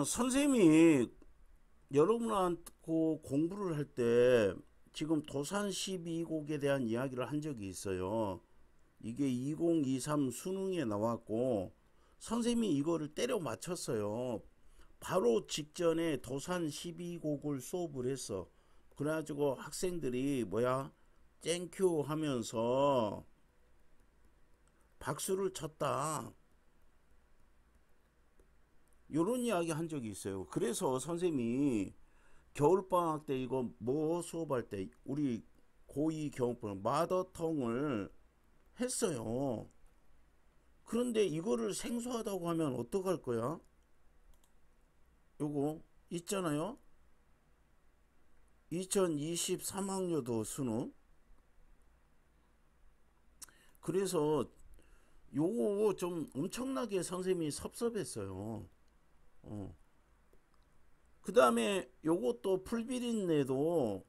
선생님이 여러분하고 공부를 할 때 지금 도산 12곡에 대한 이야기를 한 적이 있어요. 이게 2023 수능에 나왔고 선생님이 이거를 때려 맞췄어요. 바로 직전에 도산 12곡을 수업을 했어. 그래가지고 학생들이 땡큐 하면서 박수를 쳤다. 요런 이야기 한 적이 있어요. 그래서 선생님이 겨울방학 때 이거 수업할 때 우리 고2 경험법 마더텅을 했어요. 그런데 이거를 생소하다고 하면 어떡할 거야? 요거 있잖아요. 2023학년도 수능. 그래서 요거 좀 엄청나게 선생님이 섭섭했어요. 그 다음에 요것도 풀비린내도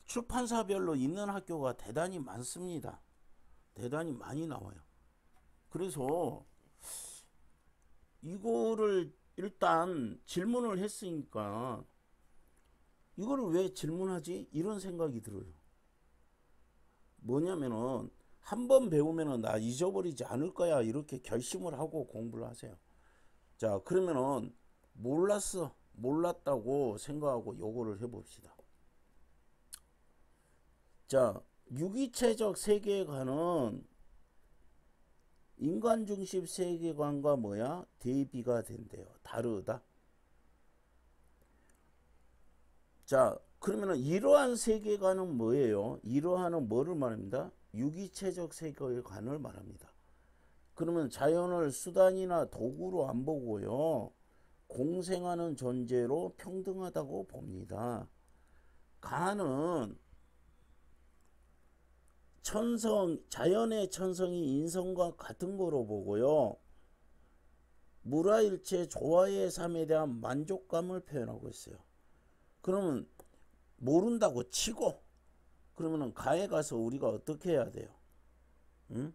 출판사별로 있는 학교가 대단히 많습니다. 대단히 많이 나와요. 그래서 이거를 일단 질문을 했으니까 이거를 왜 질문하지? 이런 생각이 들어요. 뭐냐면은 한 번 배우면은 나 잊어버리지 않을 거야 이렇게 결심을 하고 공부를 하세요. 자, 그러면은 몰랐다고 생각하고 요거를 해봅시다. 자, 유기체적 세계관은 인간 중심 세계관과 대비가 된대요. 다르다. 자, 그러면은 이러한 세계관은 뭐예요? 이러한은 뭐를 말합니다? 유기체적 세계관을 말합니다. 그러면 자연을 수단이나 도구로 안 보고요. 공생하는 존재로 평등하다고 봅니다. 가는 자연의 천성이 인성과 같은 거로 보고요. 무라일체 조화의 삶에 대한 만족감을 표현하고 있어요. 그러면 모른다고 치고 그러면은 가에 가서 우리가 어떻게 해야 돼요? 응?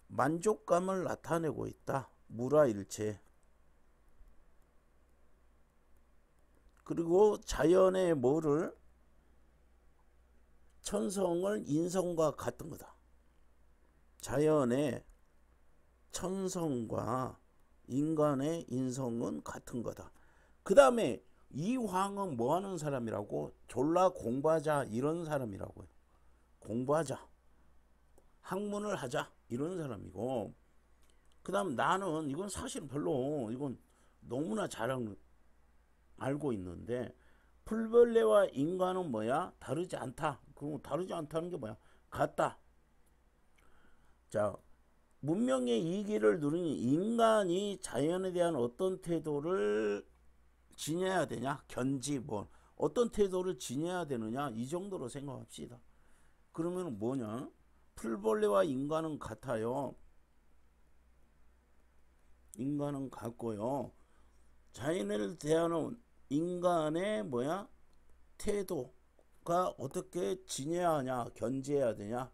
만족감을 나타내고 있다. 무라일체. 그리고 자연의 천성을 인성과 같은 거다. 자연의 천성과 인간의 인성은 같은 거다. 그 다음에 이 황은 뭐 하는 사람이라고? 졸라 공부하자 이런 사람이라고요. 공부하자. 학문을 하자 이런 사람이고, 그 다음 나는 이건 사실 이건 너무나 잘 알고 있는데 풀벌레와 인간은 다르지 않다. 그럼 다르지 않다는 게 같다. 자, 문명의 이기를 누리는 인간이 자연에 대한 어떤 태도를 지녀야 되냐? 어떤 태도를 지녀야 되느냐? 이 정도로 생각합시다. 그러면 뭐냐? 풀벌레와 인간은 같아요. 인간은 같고요. 자연을 대하는 인간의 태도가 어떻게 지내야 하냐, 견지해야 되냐.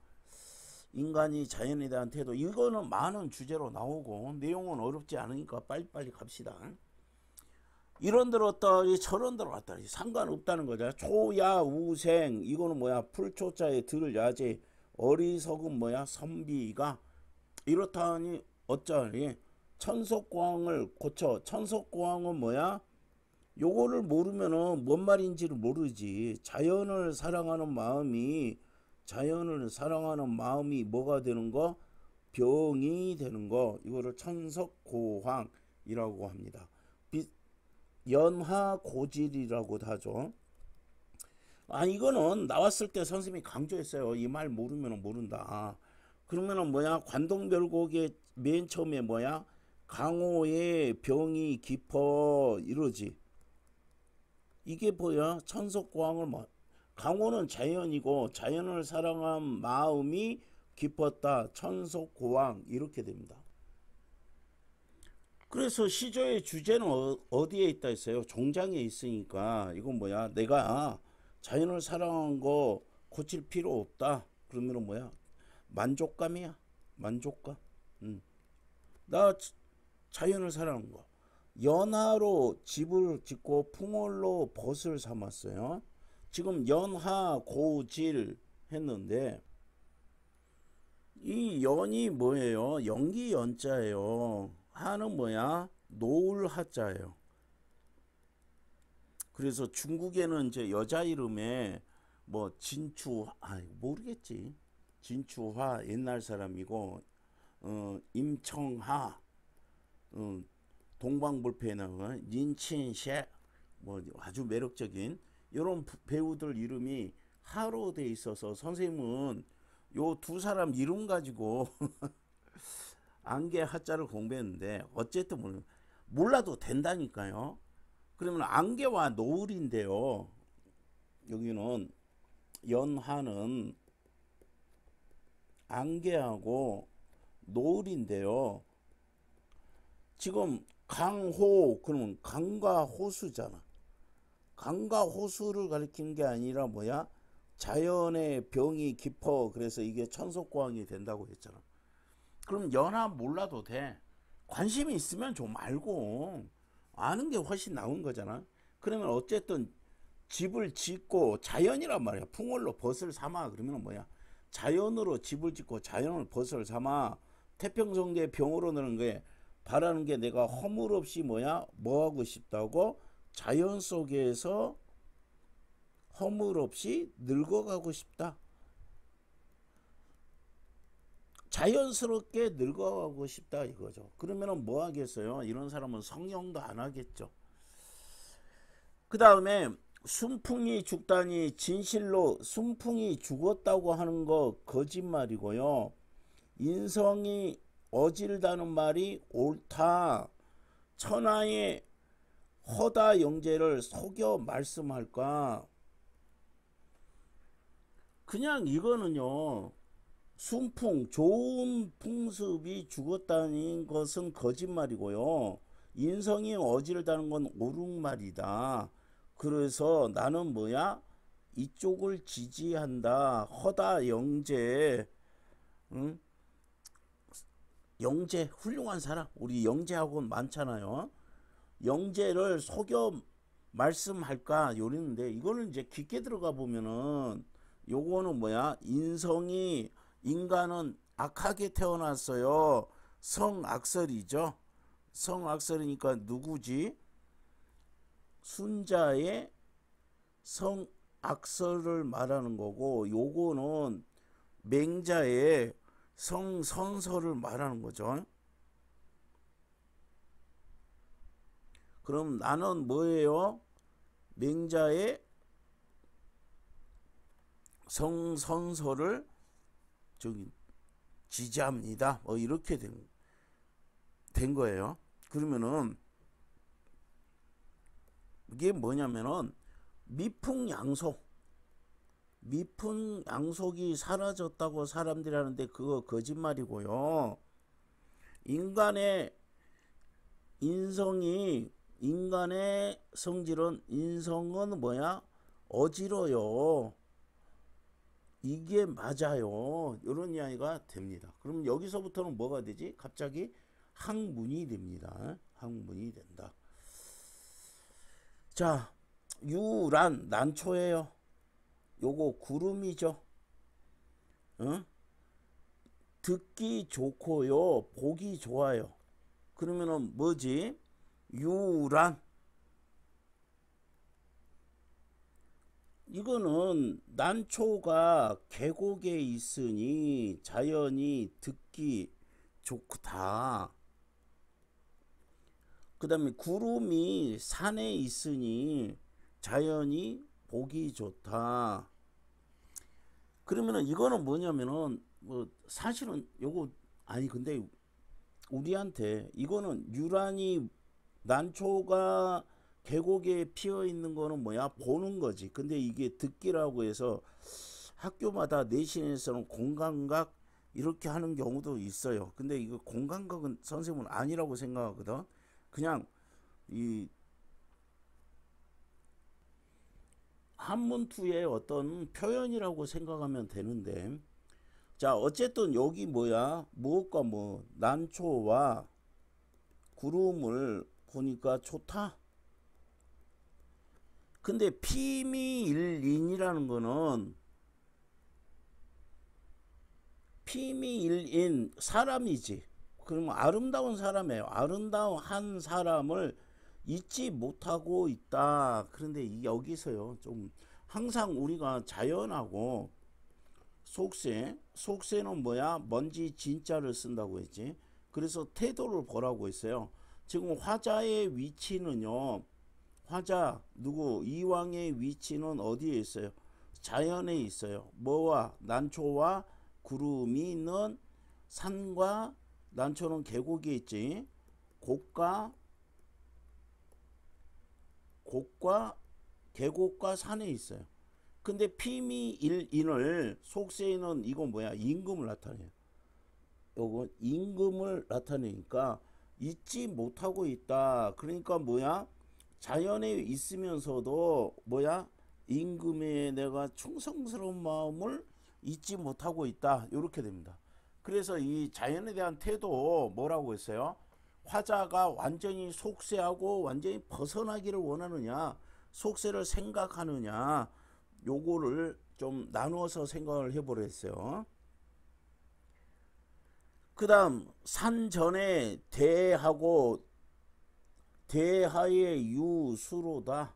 인간이 자연에 대한 태도. 이거는 많은 주제로 나오고 내용은 어렵지 않으니까 빨리빨리 갑시다. 이런들 왔다리 저런들 왔다리 상관없다는 거죠. 초야우생. 이거는 풀초자에 들야제. 어리석은 선비가 이렇다니 어쩌니. 천석고항을 고쳐. 천석고항은 요거를 모르면은 뭔 말인지를 모르지. 자연을 사랑하는 마음이 뭐가 되는 거? 병이 되는 거. 이거를 천석고황이라고 합니다. 연화고질이라고도 하죠. 이거는 나왔을 때 선생님이 강조했어요. 이 말 모르면 모른다. 그러면은 관동별곡의 맨 처음에 강호의 병이 깊어 이러지. 이게 천석고항을 강호는 자연이고 자연을 사랑한 마음이 깊었다. 천석고항 이렇게 됩니다. 그래서 시조의 주제는 어디에 있다 했어요? 종장에 있으니까 이건 내가 자연을 사랑한 거 고칠 필요 없다. 그러면은 만족감이야. 만족감. 나 자연을 사랑한 거. 연하로 집을 짓고 풍월로 벗을 삼았어요. 지금 연하 고질 했는데 이 연이 뭐예요? 연기 연자예요. 하는 뭐야? 노을 하자예요. 그래서 중국에는 이제 여자 이름에 뭐 모르겠지. 진추화 옛날 사람이고 임청하 동방불패는 린친셰 뭐 아주 매력적인 이런 배우들 이름이 하로 돼 있어서 선생님은 요 두 사람 이름 가지고 안개 하자를 공부했는데 어쨌든 몰라도 된다니까요. 그러면 안개와 노을인데요. 여기는 연하는 안개하고 노을인데요. 지금 강호 그러면 강과 호수잖아. 강과 호수를 가리키는 게 아니라 뭐야? 자연의 병이 깊어. 그래서 이게 천속고항이 된다고 했잖아. 그럼 연하 몰라도 돼. 관심이 있으면 좀 알고 아는 게 훨씬 나은 거잖아. 그러면 어쨌든 집을 짓고 자연이란 말이야. 풍월로 벗을 삼아 그러면 뭐야? 자연으로 집을 짓고 자연을 벗을 삼아 태평성대 병으로 느는 게 바라는 게 내가 허물 없이 뭐야? 뭐 하고 싶다고? 자연 속에서 허물 없이 늙어가고 싶다. 자연스럽게 늙어가고 싶다 이거죠. 그러면은 뭐 하겠어요? 이런 사람은 성령도 안 하겠죠. 그 다음에 순풍이 죽다니 진실로 순풍이 죽었다고 하는 거 거짓말이고요. 인성이 어질다는 말이 옳다. 천하의 허다 영재를 속여 말씀할까? 그냥 이거는요. 순풍 좋은 풍습이 죽었다는 것은 거짓말이고요. 인성이 어질다는 건 옳은 말이다. 그래서 나는 뭐야? 이쪽을 지지한다. 허다 영재, 응? 영재 훌륭한 사람. 우리 영재하고는 많잖아요. 영재를 속여 말씀할까 요랬는데 이거는 이제 깊게 들어가 보면은 요거는 뭐야? 인간은 악하게 태어났어요. 성악설이죠. 성악설이니까 누구지? 순자의 성악설을 말하는 거고 요거는 맹자의 성선설을 말하는 거죠. 그럼 나는 뭐예요? 맹자의 성선설을 저기 지지합니다. 뭐 이렇게 된 거예요. 그러면은 이게 뭐냐면은 미풍양속 미풍양속이 사라졌다고 사람들이 하는데 그거 거짓말이고요. 인간의 성질은 인성은 뭐야? 어지러요. 이게 맞아요. 이런 이야기가 됩니다. 그럼 여기서부터는 뭐가 되지? 갑자기 학문이 됩니다. 학문이 된다. 자, 유란 난초예요. 요거 구름이죠. 어? 듣기 좋고요. 보기 좋아요. 그러면은 뭐지? 유란. 이거는 난초가 계곡에 있으니 자연이 듣기 좋다. 그 다음에 구름이 산에 있으니 자연이 보기 좋다. 그러면은 이거는 뭐냐면은 뭐 사실은 요거 아니 근데 우리한테 이거는 유란이 난초가 계곡에 피어 있는 거는 뭐야? 보는 거지. 근데 이게 듣기라고 해서 학교마다 내신에서는 공감각 이렇게 하는 경우도 있어요. 근데 이거 공감각은 선생님은 아니라고 생각하거든. 그냥 이 한문투의 어떤 표현이라고 생각하면 되는데 자 어쨌든 여기 뭐야 무엇과 뭐 난초와 구름을 보니까 좋다. 근데 피미일인이라는 거는 피미일인 사람이지. 그러면 아름다운 사람이에요. 아름다운 한 사람을 잊지 못하고 있다. 그런데 여기서요, 좀 항상 우리가 자연하고 속세는 뭐야? 먼지 진짜를 쓴다고 했지. 그래서 태도를 보라고 했어요. 지금 화자의 위치는요, 화자 누구 이왕의 위치는 어디에 있어요? 자연에 있어요. 뭐와 난초와 구름이 있는 산과 난초는 계곡에 있지. 곡과 계곡과 산에 있어요. 근데 피미일인을 속세에는 이건 뭐야? 임금을 나타내요. 요건 임금을 나타내니까 잊지 못하고 있다. 그러니까 뭐야? 자연에 있으면서도 뭐야? 임금에 내가 충성스러운 마음을 잊지 못하고 있다. 이렇게 됩니다. 그래서 이 자연에 대한 태도 뭐라고 했어요? 화자가 완전히 속세하고 완전히 벗어나기를 원하느냐, 속세를 생각하느냐, 요거를 좀 나누어서 생각을 해보려 했어요. 그 다음 산전에 대하고 대하의 유수로다.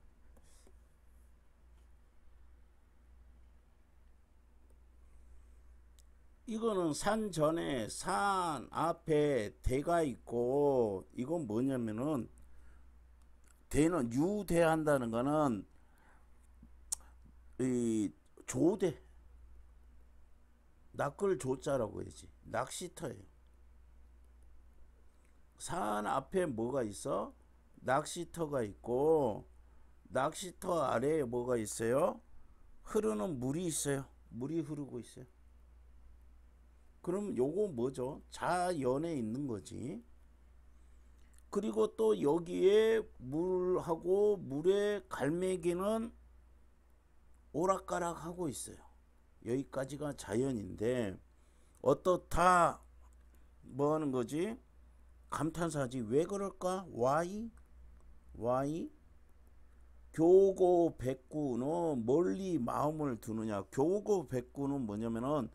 이거는 산 전에 산 앞에 대가 있고, 이건 뭐냐면은 대는 유대한다는 거는 이 조대, 낚을 조자라고 해야지. 낚시터예요. 산 앞에 뭐가 있어? 낚시터가 있고, 낚시터 아래에 뭐가 있어요? 흐르는 물이 있어요. 물이 흐르고 있어요. 그럼 요거 뭐죠? 자연에 있는 거지. 그리고 또 여기에 물하고 물의 갈매기는 오락가락 하고 있어요. 여기까지가 자연인데 어떻다 뭐 하는 거지? 감탄사지. 왜 그럴까? Why? 교고백구는 멀리 마음을 두느냐. 교고백구는 뭐냐면은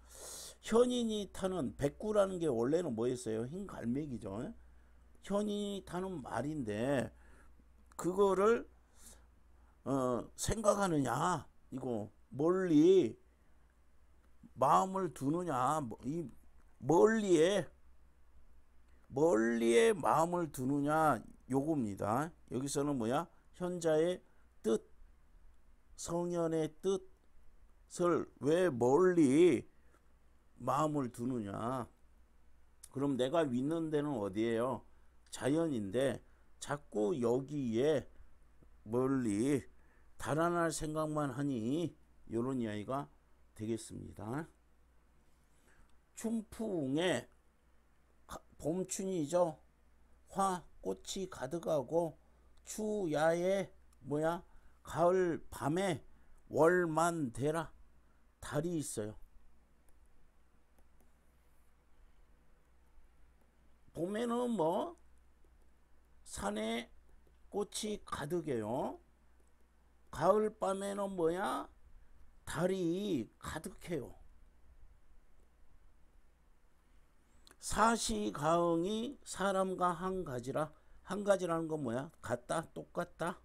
현인이 타는, 백구라는 게 원래는 뭐였어요? 흰 갈매기죠. 현인이 타는 말인데 그거를 생각하느냐, 이거 멀리 마음을 두느냐, 이 멀리에 마음을 두느냐, 요겁니다. 여기서는 뭐야? 현자의 뜻, 성현의 뜻을 왜 멀리 마음을 두느냐. 그럼 내가 믿는 데는 어디예요? 자연인데 자꾸 여기에 멀리 달아날 생각만 하니, 이런 이야기가 되겠습니다. 춘풍에 봄춘이죠. 화 꽃이 가득하고 추야에 뭐야? 가을 밤에 월만대라, 달이 있어요. 봄에는 뭐 산에 꽃이 가득해요. 가을 밤에는 뭐야? 달이 가득해요. 사시가흥이 사람과 한 가지라. 한 가지라는 건 뭐야? 같다, 똑같다.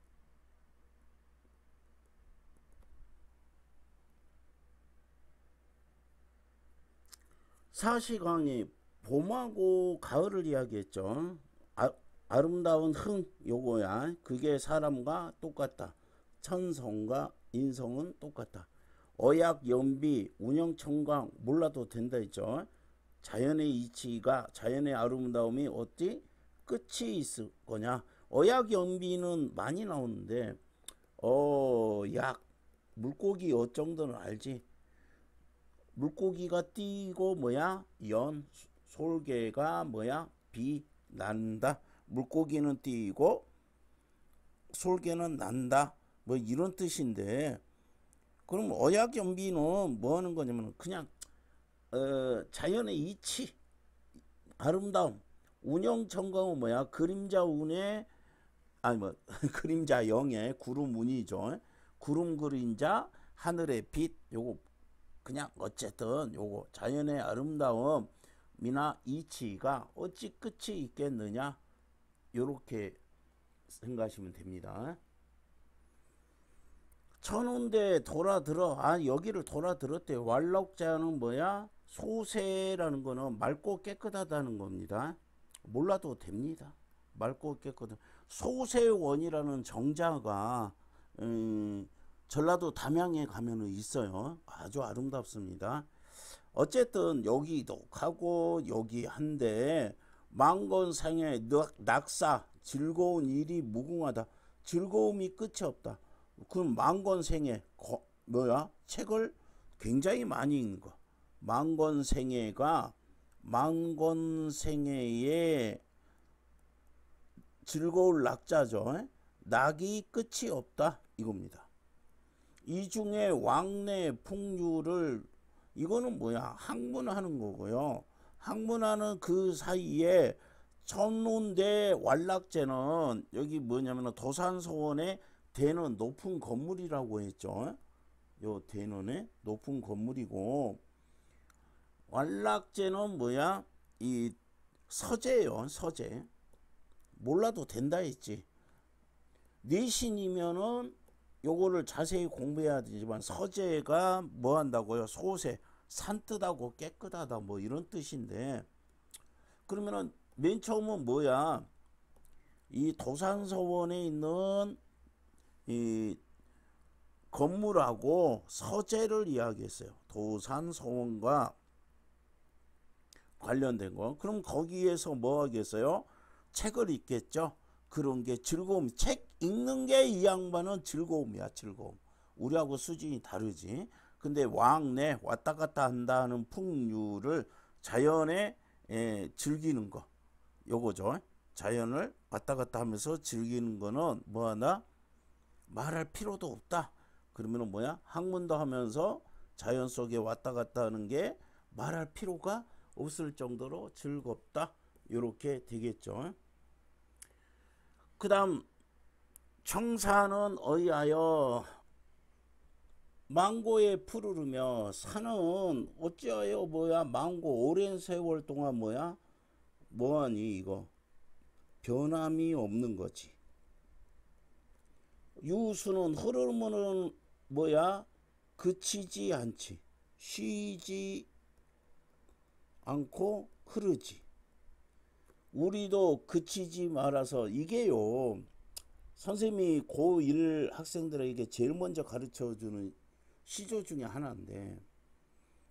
사시가흥이 봄하고 가을을 이야기했죠. 아름다운 흥, 요거야. 그게 사람과 똑같다. 천성과 인성은 똑같다. 어약, 연비, 운영청강 몰라도 된다 했죠. 자연의 이치가, 자연의 아름다움이 어디 끝이 있을 거냐. 어약, 연비는 많이 나오는데 약, 물고기 정도는 알지. 물고기가 뛰고 뭐야? 연, 솔개가 뭐야? 비, 난다. 물고기는 뛰고 솔개는 난다. 뭐 이런 뜻인데, 그럼 어약연비는 뭐 하는 거냐면 그냥 자연의 이치, 아름다움. 운영청강은 뭐야? 그림자 운의 아니 뭐 그림자 영의 구름 운이죠. 구름 그림자 하늘의 빛 요거 그냥 어쨌든 요거 자연의 아름다움이나 이치가 어찌 끝이 있겠느냐 요렇게 생각하시면 됩니다. 천운대 돌아들어 여기를 돌아들었대요. 왈록자는 뭐야? 소세라는 거는 맑고 깨끗하다는 겁니다. 몰라도 됩니다. 맑고 깨끗한 소세원이라는 정자가 전라도 담양에 가면은 있어요. 아주 아름답습니다. 어쨌든 여기도 가고 여기 한데 망건상의 낙사 즐거운 일이 무궁하다. 즐거움이 끝이 없다. 그럼 망건생애 뭐야? 책을 굉장히 많이 읽는 거. 망건생애가 망건생애의 즐거울 낙자죠. 낙이 끝이 없다 이겁니다. 이 중에 왕래 풍류를 이거는 뭐야? 학문하는 거고요. 학문하는 그 사이에 천운대 왈락제는 여기 뭐냐면 도산서원의 대는 높은 건물이라고 했죠. 요 대는의 높은 건물이고 왈락제는 뭐야? 이 서재요. 서재. 몰라도 된다 했지. 내신이면은 요거를 자세히 공부해야 되지만 서재가 뭐 한다고요? 소세, 산뜻하고 깨끗하다 뭐 이런 뜻인데 그러면은 맨 처음은 뭐야? 이 도산서원에 있는 이 건물하고 서재를 이야기했어요. 도산서원과 관련된 거. 그럼 거기에서 뭐 하겠어요? 책을 읽겠죠. 그런 게 즐거움. 책 읽는 게 이 양반은 즐거움이야. 즐거움. 우리하고 수준이 다르지. 근데 왕래 왔다 갔다 한다는 풍류를 자연에 즐기는 거. 요거죠. 자연을 왔다 갔다 하면서 즐기는 거는 뭐하나? 말할 필요도 없다. 그러면은 뭐야? 학문도 하면서 자연 속에 왔다 갔다 하는 게 말할 필요가 없을 정도로 즐겁다. 이렇게 되겠죠. 그 다음 청사는 어이하여 망고에 푸르르며 산은 어찌하여 뭐야? 망고 오랜 세월 동안 뭐야? 뭐하니 이거? 변함이 없는 거지. 유수는 흐르면은 뭐야? 그치지 않지. 쉬지 않고 흐르지. 우리도 그치지 말아서 이게요. 선생님이 고1 학생들에게 제일 먼저 가르쳐주는 시조 중에 하나인데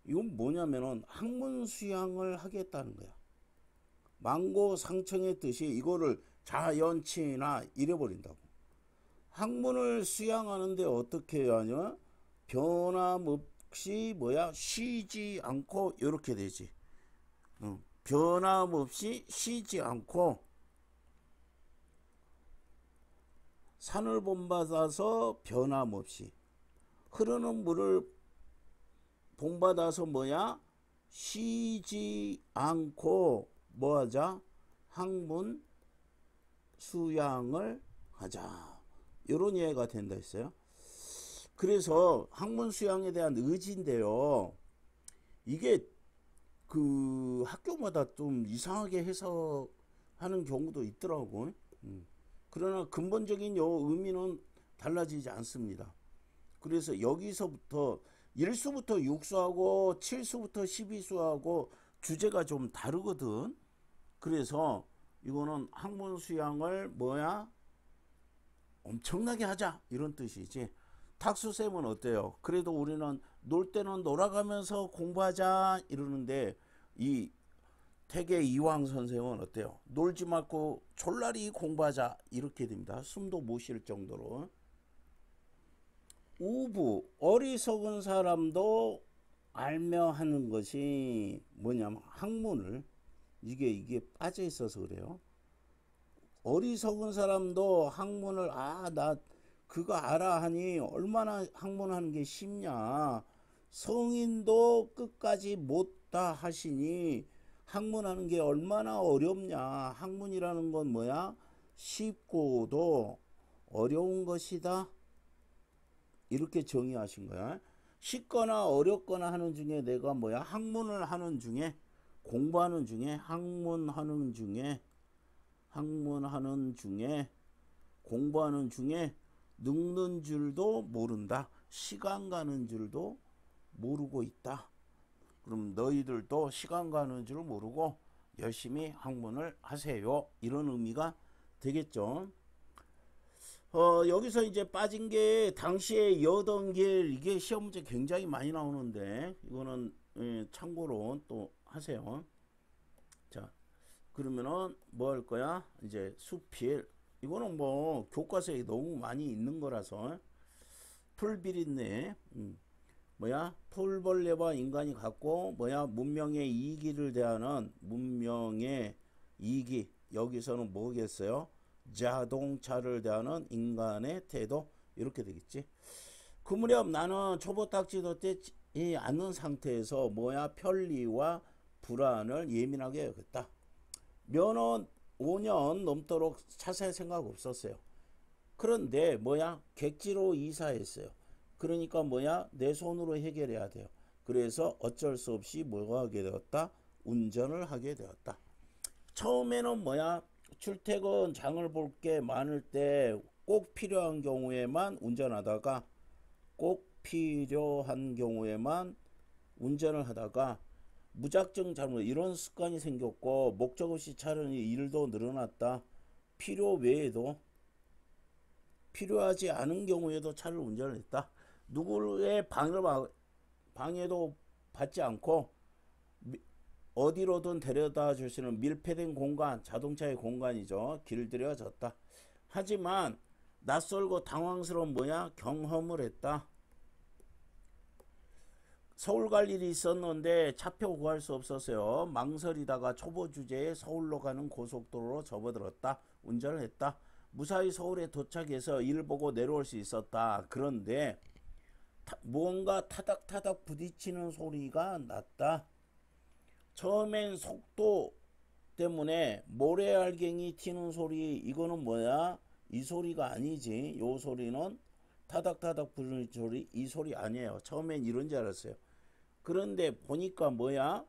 이건 뭐냐면은 학문 수양을 하겠다는 거야. 망고 상청의 뜻이 이거를 자연치나 잃어버린다고. 학문을 수양하는데 어떻게 해야 하냐? 변함없이 뭐야? 쉬지 않고 이렇게 되지. 변함없이 쉬지 않고 산을 본받아서 변함없이 흐르는 물을 본받아서 뭐야? 쉬지 않고 뭐하자? 학문 수양을 하자. 이런 이해가 된다 했어요. 그래서 학문 수양에 대한 의지인데요. 이게 그 학교마다 좀 이상하게 해석하는 경우도 있더라고. 그러나 근본적인 요 의미는 달라지지 않습니다. 그래서 여기서부터 1수부터 6수하고 7수부터 12수하고 주제가 좀 다르거든. 그래서 이거는 학문 수양을 뭐야? 엄청나게 하자 이런 뜻이지. 탁수쌤은 어때요? 그래도 우리는 놀 때는 놀아가면서 공부하자 이러는데 이 태계 이황 선생은 어때요? 놀지 말고 졸라리 공부하자 이렇게 됩니다. 숨도 못 쉴 정도로. 우부 어리석은 사람도 알며 하는 것이 뭐냐면 학문을 이게 빠져 있어서 그래요. 어리석은 사람도 학문을 나 그거 알아 하니 얼마나 학문하는 게 쉽냐. 성인도 끝까지 못다 하시니 학문하는 게 얼마나 어렵냐. 학문이라는 건 뭐야? 쉽고도 어려운 것이다. 이렇게 정의하신 거야. 쉽거나 어렵거나 하는 중에 내가 뭐야? 학문을 하는 중에, 공부하는 중에, 학문하는 중에, 공부하는 중에 늙는 줄도 모른다. 시간 가는 줄도 모르고 있다. 그럼 너희들도 시간 가는 줄 모르고 열심히 학문을 하세요. 이런 의미가 되겠죠. 여기서 이제 빠진 게 당시에 여던길, 이게 시험 문제 굉장히 많이 나오는데 이거는 참고로 또 하세요. 자, 그러면은 뭐 할 거야? 이제 수필. 이거는 뭐 교과서에 너무 많이 있는 거라서. 풀비린내. 뭐야? 풀벌레와 인간이 갖고 뭐야? 문명의 이기를 대하는 문명의 이기. 여기서는 뭐겠어요? 자동차를 대하는 인간의 태도. 이렇게 되겠지. 그 무렵 나는 초보딱지도 떼지 않는 상태에서 뭐야? 편리와 불안을 예민하게 여겼다. 면허 5년 넘도록 차살 생각 없었어요. 그런데 뭐야? 객지로 이사했어요. 그러니까 뭐야? 내 손으로 해결해야 돼요. 그래서 어쩔 수 없이 뭐가 하게 되었다? 운전을 하게 되었다. 처음에는 뭐야? 출퇴근 장을 볼 게 많을 때 꼭 필요한 경우에만 운전하다가, 꼭 필요한 경우에만 운전을 하다가 무작정 잘못, 이런 습관이 생겼고 목적 없이 차량의 일도 늘어났다. 필요 외에도, 필요하지 않은 경우에도 차를 운전을 했다. 누구의 방해도 받지 않고 어디로든 데려다 줄 수 있는 밀폐된 공간, 자동차의 공간이죠. 길들여졌다. 하지만 낯설고 당황스러운 뭐야? 경험을 했다. 서울 갈 일이 있었는데 차표 구할 수 없었어요. 망설이다가 초보 주제에 서울로 가는 고속도로로 접어들었다. 운전을 했다. 무사히 서울에 도착해서 일 보고 내려올 수 있었다. 그런데 무언가 타닥타닥 부딪히는 소리가 났다. 처음엔 속도 때문에 모래알갱이 튀는 소리, 이거는 뭐야? 이 소리가 아니지. 요 소리는 타닥타닥 부딪히는 소리, 이 소리 아니에요. 처음엔 이런 줄 알았어요. 그런데 보니까 뭐야?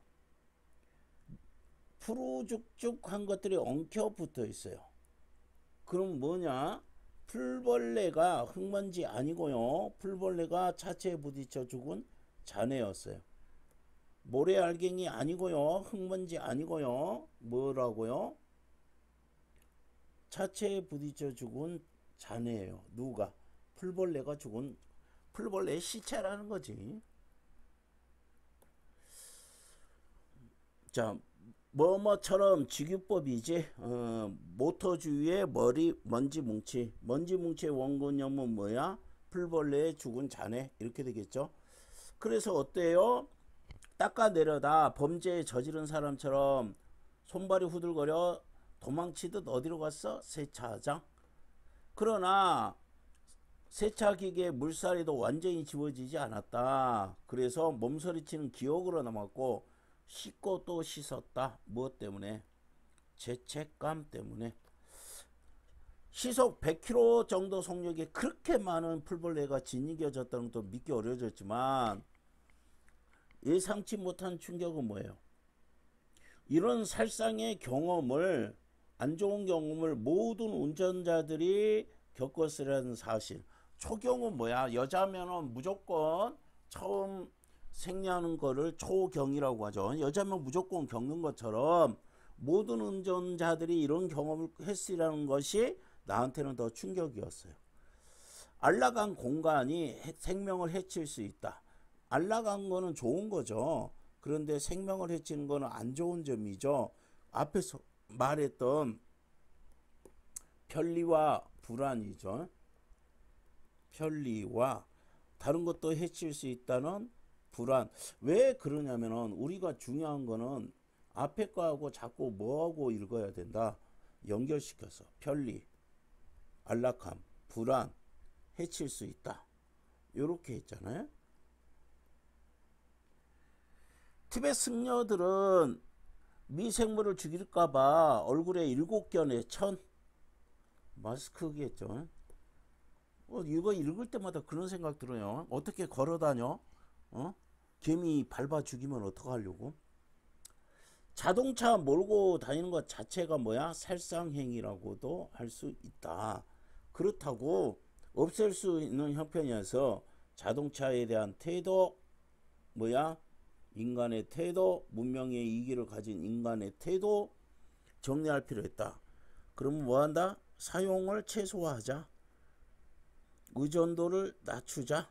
푸르죽죽한 것들이 엉켜 붙어 있어요. 그럼 뭐냐? 풀벌레가, 흙먼지 아니고요. 풀벌레가 차체에 부딪혀 죽은 자네였어요. 모래알갱이 아니고요. 흙먼지 아니고요. 뭐라고요? 차체에 부딪혀 죽은 자네예요. 누가? 풀벌레가 죽은, 풀벌레의 시체라는 거지. 자, 뭐뭐처럼 직유법이지. 모터주위의 먼지 뭉치. 먼지 뭉치의 원근염은 뭐야? 풀벌레의 죽은 자네. 이렇게 되겠죠. 그래서 어때요? 닦아내려다 범죄에 저지른 사람처럼 손발이 후들거려 도망치듯 어디로 갔어? 세차장. 그러나 세차기계의 물살이도 완전히 지워지지 않았다. 그래서 몸서리치는 기억으로 남았고, 씻고 또 씻었다. 무엇 때문에? 죄책감 때문에. 시속 100km 정도 속력에 그렇게 많은 풀벌레가 짓이겨졌다는 것도 믿기 어려워졌지만, 예상치 못한 충격은 뭐예요? 이런 살상의 경험을, 안 좋은 경험을 모든 운전자들이 겪었으라는 사실. 초경은 뭐야? 여자면은 무조건 처음 생리하는 거를 초경이라고 하죠. 여자면 무조건 겪는 것처럼 모든 운전자들이 이런 경험을 했으라는 것이 나한테는 더 충격이었어요. 안락한 공간이 생명을 해칠 수 있다. 안락한 거는 좋은 거죠. 그런데 생명을 해치는 거는 안 좋은 점이죠. 앞에서 말했던 편리와 불안이죠. 편리와 다른 것도 해칠 수 있다는 불안. 왜 그러냐면은 우리가 중요한 거는 앞에 거하고 자꾸 뭐하고 읽어야 된다. 연결시켜서 편리, 안락함, 불안, 해칠 수 있다. 이렇게 했잖아요. 티베트 승려들은 미생물을 죽일까봐 얼굴에 7견의 천, 마스크겠죠. 이거 읽을 때마다 그런 생각 들어요. 어떻게 걸어 다녀? 개미 밟아 죽이면 어떡하려고? 자동차 몰고 다니는 것 자체가 뭐야? 살상행위라고도 할 수 있다. 그렇다고 없앨 수 있는 형편이어서 자동차에 대한 태도, 뭐야? 인간의 태도, 문명의 이기를 가진 인간의 태도 정리할 필요 있다. 그러면 뭐 한다? 사용을 최소화하자. 의존도를 낮추자.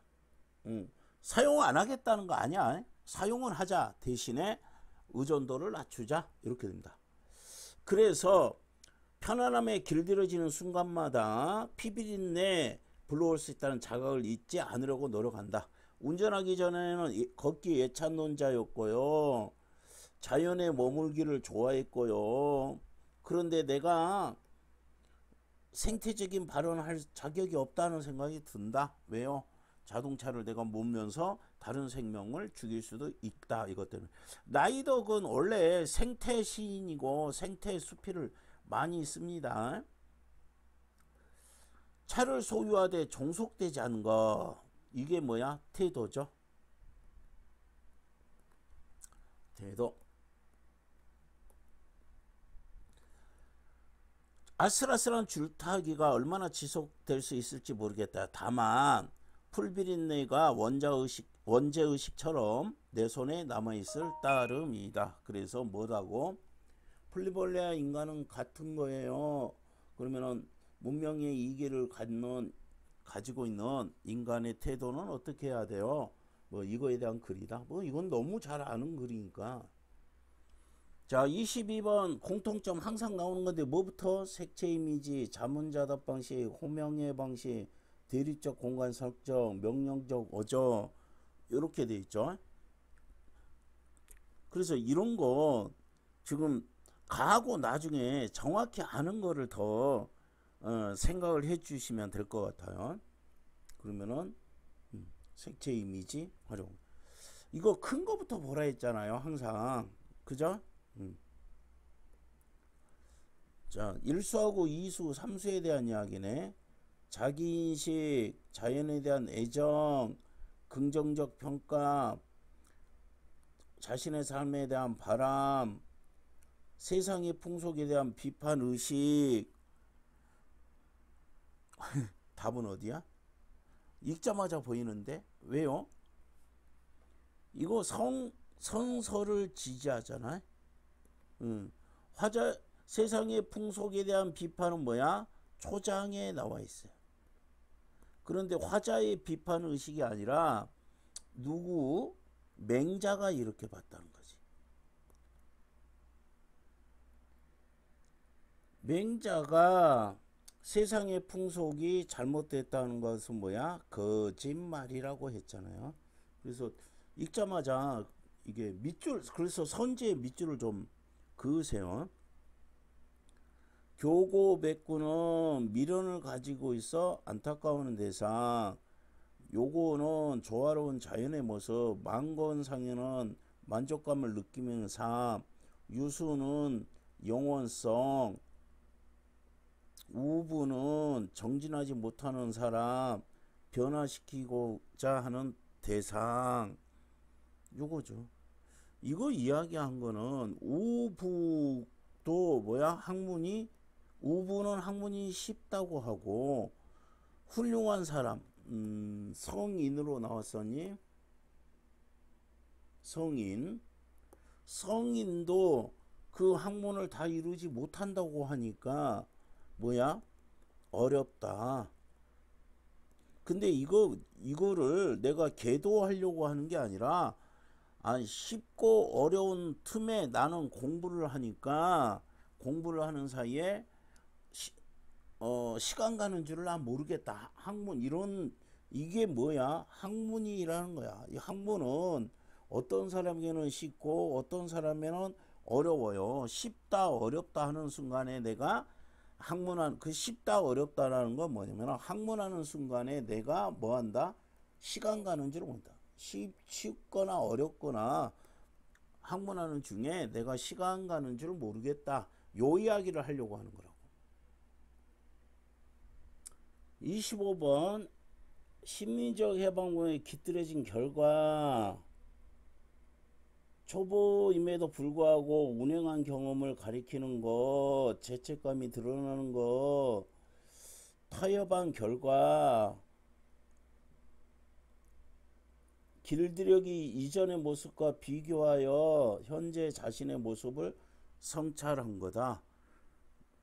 사용 안 하겠다는 거 아니야. 사용은 하자. 대신에 의존도를 낮추자. 이렇게 됩니다. 그래서 편안함에 길들여지는 순간마다 피비린내 불러올 수 있다는 자각을 잊지 않으려고 노력한다. 운전하기 전에는 걷기 예찬론자였고요. 자연에 머물기를 좋아했고요. 그런데 내가 생태적인 발언할 자격이 없다는 생각이 든다. 왜요? 자동차를 내가 몰면서 다른 생명을 죽일 수도 있다. 이것 때문에. 라이덕은 원래 생태 시인이고 생태 수필을 많이 씁니다. 차를 소유하되 종속되지 않은 거. 이게 뭐야? 태도죠. 태도. 아슬아슬한 줄타기가 얼마나 지속될 수 있을지 모르겠다. 다만 풀비린내가 원죄의식처럼 내 손에 남아있을 따름이다. 그래서 뭐라고? 풀리벌레와 인간은 같은 거예요. 그러면은 문명의 이기를 가지고 있는 인간의 태도는 어떻게 해야 돼요? 뭐 이거에 대한 글이다. 뭐 이건 너무 잘 아는 글이니까. 자, 22번 공통점 항상 나오는 건데 뭐부터? 색채 이미지, 자문자답 방식, 호명의 방식, 대리적 공간 설정, 명령적 어조 이렇게 돼 있죠. 그래서 이런 거 지금 가하고 나중에 정확히 아는 거를 더 생각을 해 주시면 될 것 같아요. 그러면은 색채 이미지 활용. 이거 큰 거부터 보라 했잖아요. 항상. 그죠? 자, 1수하고 2수, 3수에 대한 이야기네. 자기인식, 자연에 대한 애정, 긍정적 평가, 자신의 삶에 대한 바람, 세상의 풍속에 대한 비판의식. 답은 어디야? 읽자마자 보이는데? 왜요? 이거 성서를 지지하잖아. 세상의 풍속에 대한 비판은 뭐야? 초장에 나와 있어요. 그런데 화자의 비판 의식이 아니라 누구? 맹자가 이렇게 봤다는 거지. 맹자가 세상의 풍속이 잘못됐다는 것은 뭐야? 거짓말이라고 했잖아요. 그래서 읽자마자 이게 밑줄, 그래서 선지의 밑줄을 좀 그으세요. 교고백구는 미련을 가지고 있어 안타까워하는 대상. 요거는 조화로운 자연의 모습. 망건상에는 만족감을 느끼는 삶. 유수는 영원성. 우부는 정진하지 못하는 사람. 변화시키고자 하는 대상. 요거죠. 이거 이야기한 거는 우부도 뭐야? 학문이 우부는 학문이 쉽다고 하고 훌륭한 사람 성인으로 나왔었니? 성인도 그 학문을 다 이루지 못한다고 하니까 뭐야? 어렵다. 근데 이거를 내가 계도하려고 하는 게 아니라 쉽고 어려운 틈에 나는 공부를 하니까 공부를 하는 사이에 시간 가는 줄을 난 모르겠다. 학문 이게 뭐야? 학문이라는 거야. 이 학문은 어떤 사람에게는 쉽고 어떤 사람에게는 어려워요. 쉽다 어렵다 하는 순간에 내가 그 쉽다 어렵다라는 건 뭐냐면 학문하는 순간에 내가 뭐한다? 시간 가는 줄을 모른다. 쉽거나 어렵거나 학문하는 중에 내가 시간 가는 줄 모르겠다. 요 이야기를 하려고 하는 거라고. 25번 식민적 해방군에 깃들여진 결과 초보임에도 불구하고 운행한 경험을 가리키는 것, 죄책감이 드러나는 것, 타협한 결과 길들여기 이전의 모습과 비교하여 현재 자신의 모습을 성찰한 거다.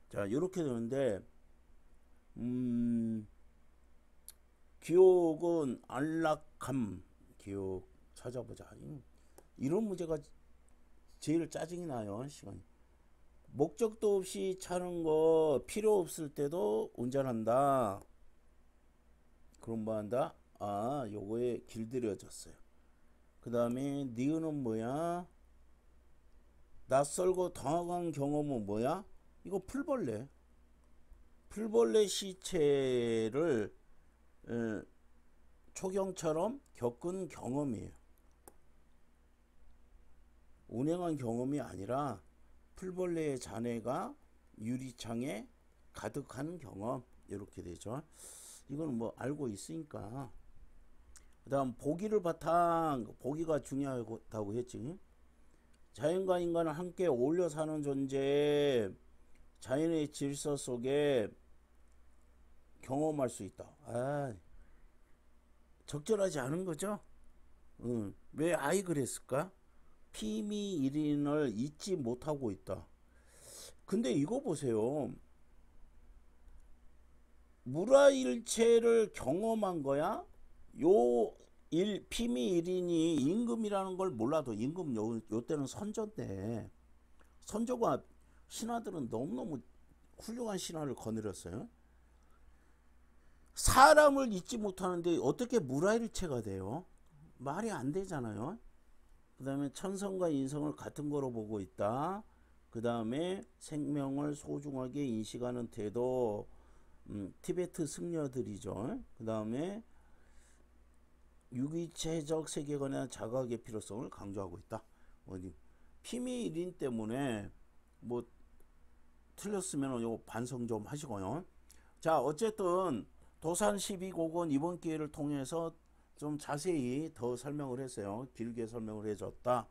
자, 이렇게 되는데 기억은 안락함. 기억 찾아보자. 이런 문제가 제일 짜증이 나요. 시간이. 목적도 없이 차는 거 필요 없을 때도 운전한다. 그럼 뭐 한다? 아, 요거에 길들여졌어요. 그 다음에 니은은 뭐야? 낯설고 당황한 경험은 뭐야? 이거 풀벌레. 풀벌레 시체를 초경처럼 겪은 경험이에요. 운행한 경험이 아니라 풀벌레의 잔해가 유리창에 가득한 경험. 이렇게 되죠. 이건 뭐 알고 있으니까. 그 다음 보기를 바탕. 보기가 중요하다고 했지. 자연과 인간은 함께 어울려 사는 존재. 자연의 질서 속에 경험할 수 있다. 아, 적절하지 않은 거죠? 왜 아이 그랬을까? 피미일인을 잊지 못하고 있다. 근데 이거 보세요. 물화일체를 경험한 거야? 피미일인이 임금이라는 걸 몰라도 임금 요 때는 선조인데 선조가 신하들은 너무너무 훌륭한 신하를 거느렸어요. 사람을 잊지 못하는데 어떻게 물화일체가 돼요? 말이 안 되잖아요. 그 다음에 천성과 인성을 같은 거로 보고 있다. 그 다음에 생명을 소중하게 인식하는 태도. 티베트 승려들이죠. 그 다음에 유기체적 세계관에 대한 자각의 필요성을 강조하고 있다. 어디 피미일인 때문에 뭐 틀렸으면 요거 반성 좀 하시고요. 자, 어쨌든 도산 12곡은 이번 기회를 통해서 좀 자세히 더 설명을 했어요. 길게 설명을 해줬다.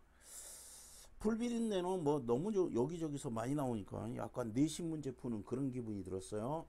풀비린내는 뭐 너무 여기저기서 많이 나오니까 약간 내신 문제 푸는 그런 기분이 들었어요.